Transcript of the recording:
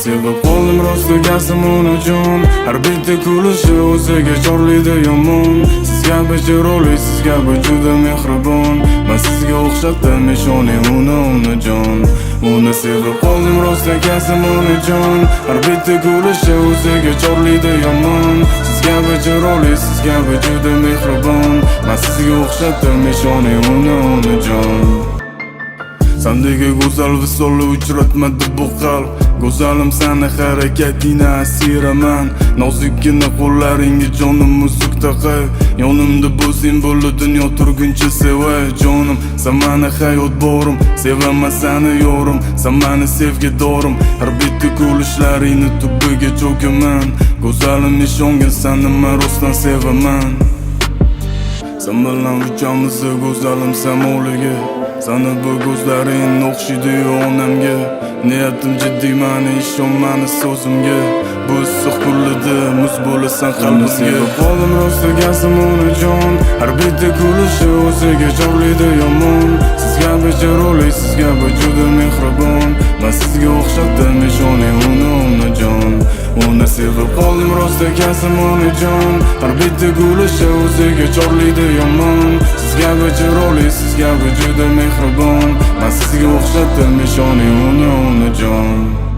sevib qoldim rostlagasam unajon. Har bitta kulishi o'ziga chorlaydi yomon. Siz kabi chiroyli, siz kabi juda mehribon. Men sizga o'xshatdim ishoning unajon. Uni sevib qoldim rostlagasam unajon. Har bitta kulishi o'ziga chorlaydi yomon. Siz kabi chiroyli, siz kabi juda mehribon. Men sizga o'xshatdim ishoning unajon. Sendagi go'zal visolni uchratmadi bu qalb. Go'zalim seni harakatingni asiraman. Nozikkina qo'llaringga jonim muzik taqay. Yonimda bo'lsang bo'ldi dunyo turguncha sevay jonim. Sen meni hayot borim, sevaman seni yorim. Sen meni sevgidorim, har bitta kulishlaringni tubiga cho'kaman. Go'zalim ishongin seni men rostdan sevaman. Sen bilan uchamiz go'zalim samoliga. Sana bu ko'zlaring o'xshaydi-yu onamga. Niyatim jiddiy, meni ishon meni so'zimga. Bu issiq kunlarda muz bo'lasan qalbimga. Qoldim rostlagasam unajon. Har bitta kulishi o'ziga chorlaydi yomon. Siz kabi chiroyli, siz kabi juda mehribon. Men sizga o'xshatdim ishoning unajon. Uni sevib qoldim rostlagasam unajon. Har bitta kulishi o'ziga chorlaydi yomon. Siz kabi chiroyli, siz kabi juda mehribon. Men sizga o'xshatdim ishoning unajon.